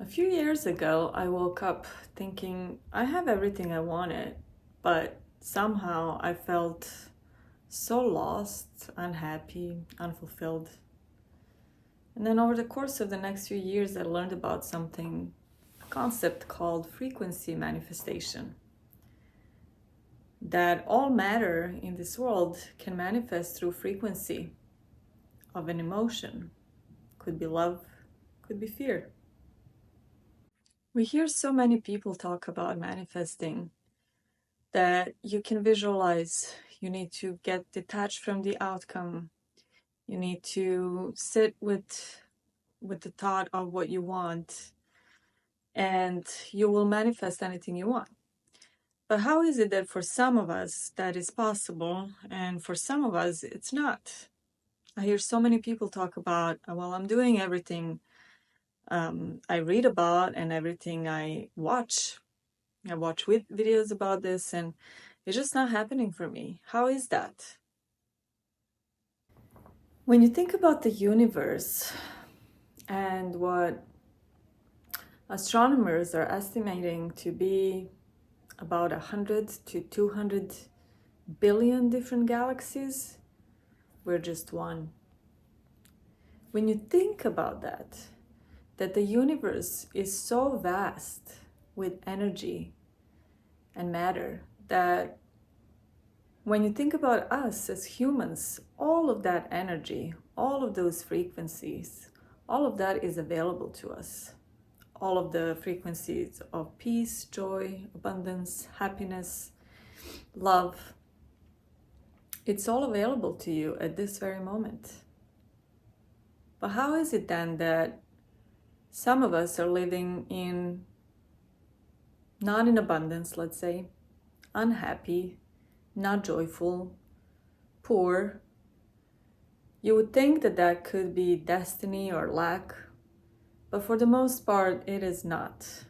A few years ago, I woke up thinking I have everything I wanted, but somehow I felt so lost, unhappy, unfulfilled. And then over the course of the next few years, I learned about a concept called frequency manifestation. That all matter in this world can manifest through frequency of an emotion. Could be love, could be fear. We hear so many people talk about manifesting that you can visualize. You need to get detached from the outcome. You need to sit with the thought of what you want, and you will manifest anything you want. But how is it that for some of us that is possible, and for some of us it's not? I hear so many people talk about, well, I'm doing everything I read about and everything I watch. I watch videos about this, and it's just not happening for me. How is that? When you think about the universe and what astronomers are estimating to be about 100 to 200 billion different galaxies, we're just one. When you think about that the universe is so vast with energy and matter, that when you think about us as humans, all of that energy, all of those frequencies, all of that is available to us. All of the frequencies of peace, joy, abundance, happiness, love, it's all available to you at this very moment. But how is it then that some of us are living in, not in abundance, let's say, unhappy, not joyful, poor? You would think that that could be destiny or lack, but for the most part, it is not.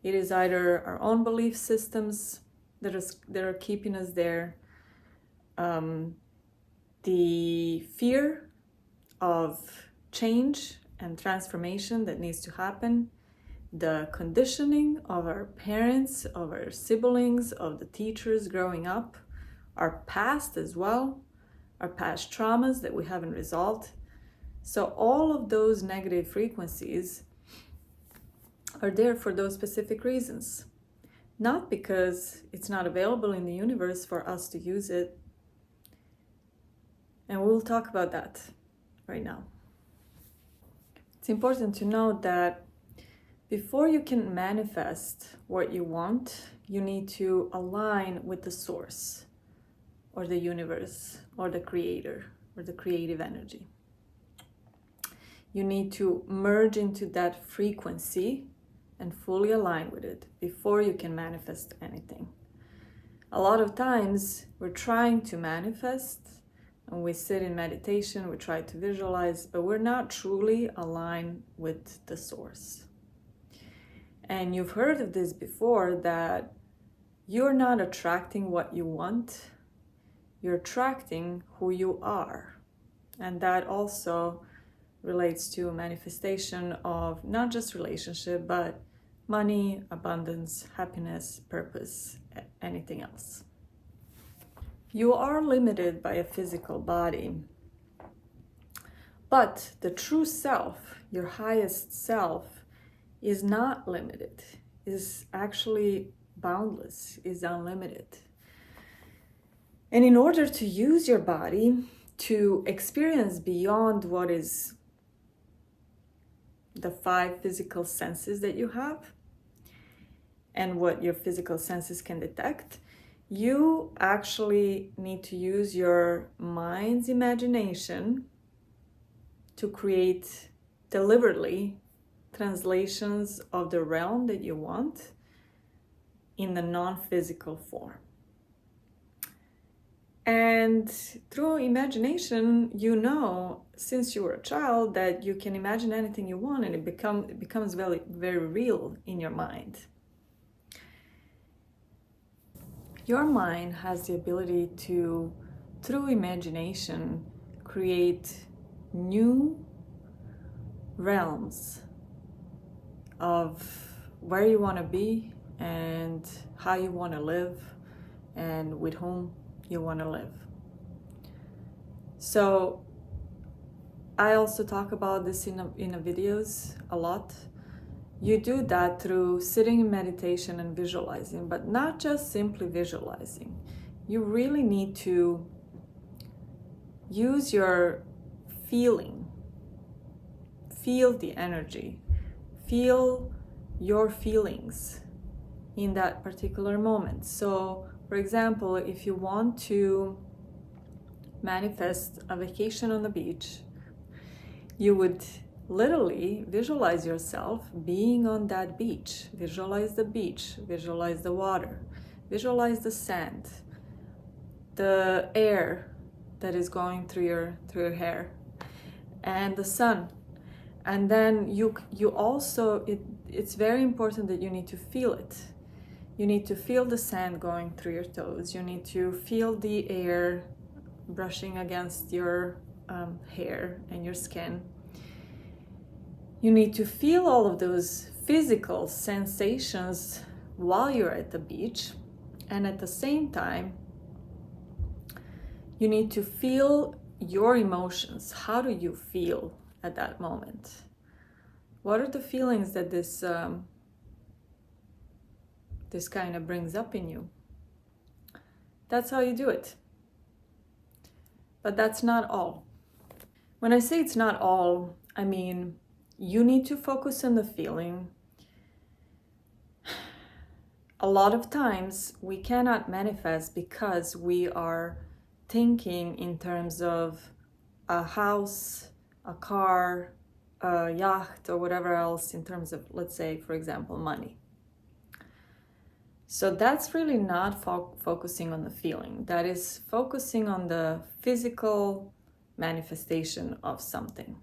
It is either our own belief systems that are keeping us there, the fear of change and transformation that needs to happen, the conditioning of our parents, of our siblings, of the teachers growing up, our past as well, our past traumas that we haven't resolved. So all of those negative frequencies are there for those specific reasons. Not because it's not available in the universe for us to use it. And we'll talk about that right now. It's important to know that before you can manifest what you want, you need to align with the source, or the universe, or the creator, or the creative energy. You need to merge into that frequency and fully align with it before you can manifest anything. A lot of times we're trying to manifest, and we sit in meditation, we try to visualize, but we're not truly aligned with the source. And you've heard of this before, that you're not attracting what you want, you're attracting who you are. And that also relates to manifestation of not just relationship, but money, abundance, happiness, purpose, anything else. You are limited by a physical body, but the true self, your highest self, is not limited, is actually boundless, is unlimited. And in order to use your body to experience beyond what is the 5 physical senses that you have and what your physical senses can detect, you actually need to use your mind's imagination to create deliberately translations of the realm that you want in the non-physical form. And through imagination, you know, since you were a child, that you can imagine anything you want, and it becomes very, very real in your mind. Your mind has the ability to, through imagination, create new realms of where you want to be and how you want to live and with whom you want to live. So I also talk about this in the videos a lot. You do that through sitting in meditation and visualizing, but not just simply visualizing. You really need to use your feeling. Feel the energy. Feel your feelings in that particular moment. So, for example, if you want to manifest a vacation on the beach, you would literally visualize yourself being on that beach. Visualize the beach, visualize the water, visualize the sand, the air that is going through your hair, and the sun. And then you also, it's very important that you need to feel it. You need to feel the sand going through your toes. You need to feel the air brushing against your hair and your skin. You need to feel all of those physical sensations while you're at the beach. And at the same time, you need to feel your emotions. How do you feel at that moment? What are the feelings that this kind of brings up in you? That's how you do it. But that's not all. When I say it's not all, I mean you need to focus on the feeling. A lot of times we cannot manifest because we are thinking in terms of a house, a car, a yacht, or whatever else in terms of, let's say, for example, money. So that's really not focusing on the feeling. That is focusing on the physical manifestation of something.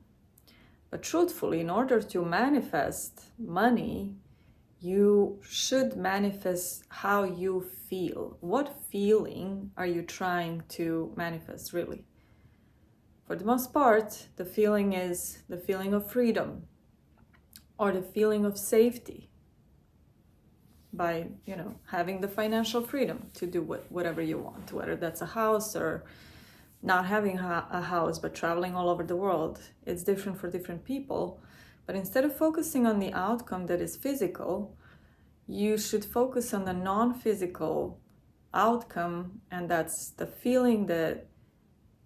But truthfully, in order to manifest money, you should manifest how you feel. What feeling are you trying to manifest, really? For the most part, the feeling is the feeling of freedom or the feeling of safety by, having the financial freedom to do whatever you want, whether that's a house or not having a house but traveling all over the world. It's different for different people. But instead of focusing on the outcome that is physical, you should focus on the non-physical outcome, and that's the feeling that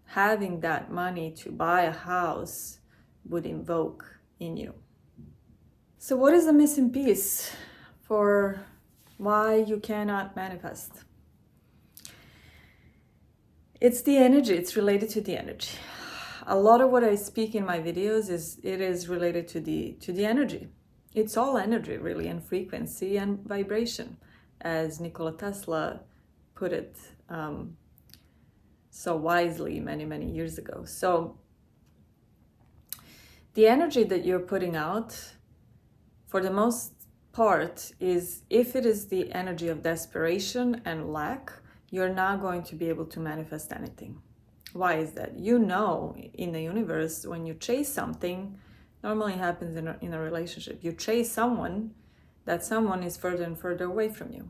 having that money to buy a house would invoke in you. So what is the missing piece for why you cannot manifest? It's the energy. It's related to the energy. A lot of what I speak in my videos is related to the energy. It's all energy, really, and frequency and vibration, as Nikola Tesla put it so wisely many years ago. So the energy that you're putting out, for the most part, is, if it is the energy of desperation and lack, you're not going to be able to manifest anything. Why is that? In the universe, when you chase something, normally happens in a relationship. You chase someone, that someone is further and further away from you.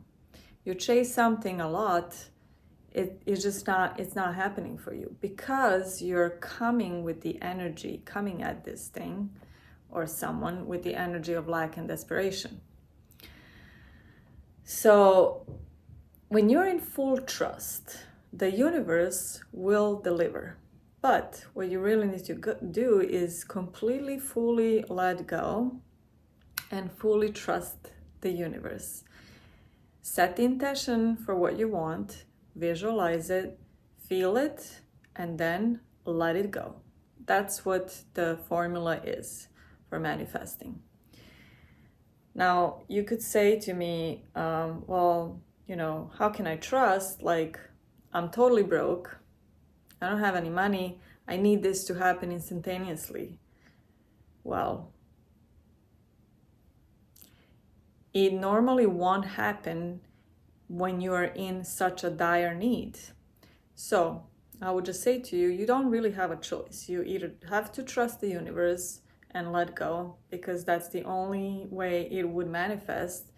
You chase something a lot, it's not happening for you because you're coming at this thing or someone with the energy of lack and desperation. So when you're in full trust, the universe will deliver. But what you really need to do is completely, fully let go and fully trust the universe. Set the intention for what you want, visualize it, feel it, and then let it go. That's what the formula is for manifesting. Now, you could say to me, how can I trust? Like, I'm totally broke. I don't have any money. I need this to happen instantaneously. Well, it normally won't happen when you are in such a dire need. So I would just say to you, you don't really have a choice. You either have to trust the universe and let go, because that's the only way it would manifest.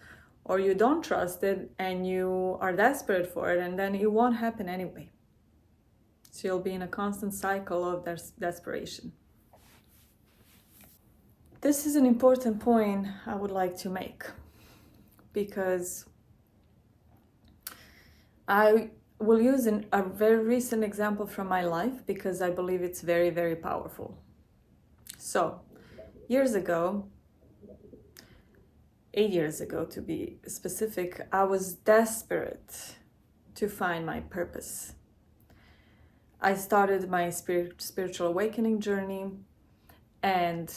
Or you don't trust it and you are desperate for it, and then it won't happen anyway. So you'll be in a constant cycle of desperation. This is an important point I would like to make, because I will use a very recent example from my life, because I believe it's very, very powerful. So, years ago, 8 years ago to be specific, I was desperate to find my purpose. I started my spiritual awakening journey, and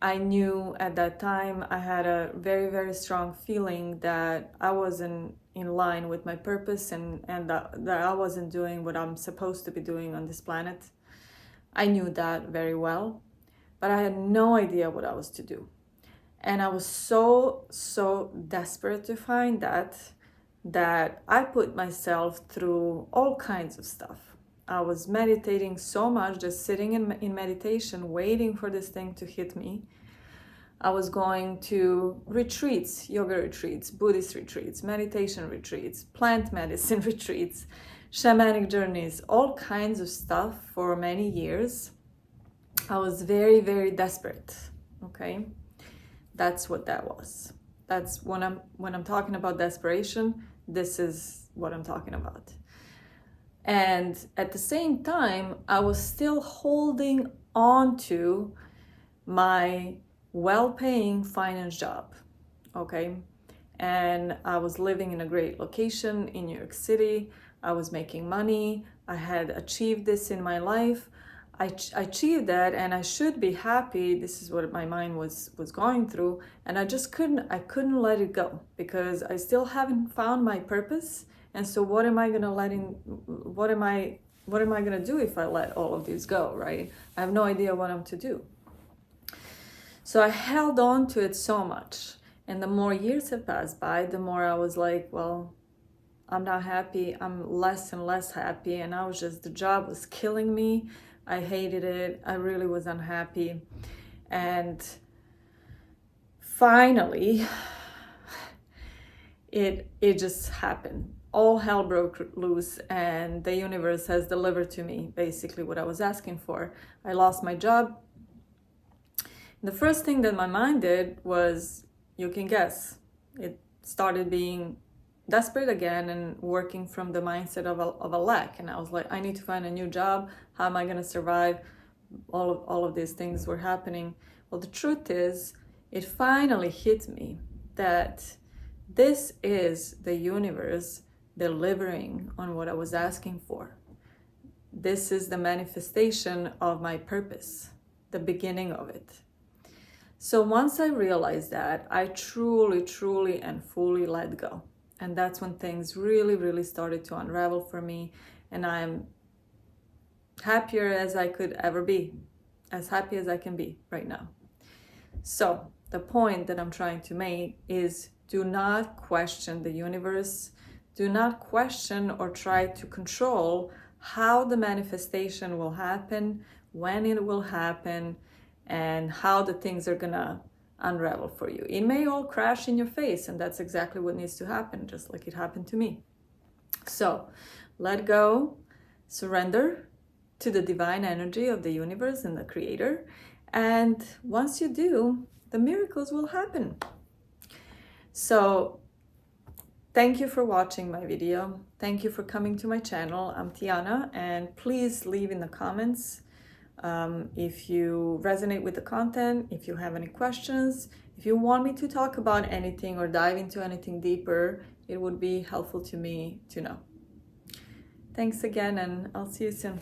I knew at that time I had a very, very strong feeling that I wasn't in line with my purpose, and that I wasn't doing what I'm supposed to be doing on this planet. I knew that very well, but I had no idea what I was to do. And I was so desperate to find that I put myself through all kinds of stuff. I was meditating so much, just sitting in meditation, waiting for this thing to hit me. I was going to retreats, yoga retreats, Buddhist retreats, meditation retreats, plant medicine retreats, shamanic journeys, all kinds of stuff for many years. I was very, very desperate, okay? That's what that was. That's when I'm talking about desperation, this is what I'm talking about. And at the same time, I was still holding on to my well-paying finance job, okay? And I was living in a great location in New York City. I was making money. I had achieved this in my life. I achieved that, and I should be happy. This is what my mind was going through, and I just couldn't let it go, because I still haven't found my purpose. And so what am I gonna do if I let all of these go, right? I have no idea what I'm to do. So I held on to it so much, and the more years have passed by, the more I was like, well, I'm not happy. I'm less and less happy, and the job was killing me. I hated it. I really was unhappy. And finally, it just happened. All hell broke loose, and the universe has delivered to me basically what I was asking for. I lost my job. The first thing that my mind did was, you can guess, it started being desperate again and working from the mindset of a lack. And I was like, I need to find a new job. How am I going to survive? All of these things were happening. Well, the truth is, it finally hit me that this is the universe delivering on what I was asking for. This is the manifestation of my purpose, the beginning of it. So once I realized that, I truly and fully let go. And that's when things really started to unravel for me. And I'm happier as I could ever be, as happy as I can be right now. So the point that I'm trying to make is, do not question the universe. Do not question or try to control how the manifestation will happen, when it will happen, and how the things are gonna unravel for you. It may all crash in your face, and that's exactly what needs to happen, just like it happened to me. So let go, surrender to the divine energy of the universe and the creator. And once you do, the miracles will happen. So thank you for watching my video. Thank you for coming to my channel. I'm Tiana, and please leave in the comments if you resonate with the content, if you have any questions, if you want me to talk about anything or dive into anything deeper, it would be helpful to me to know. Thanks again, and I'll see you soon.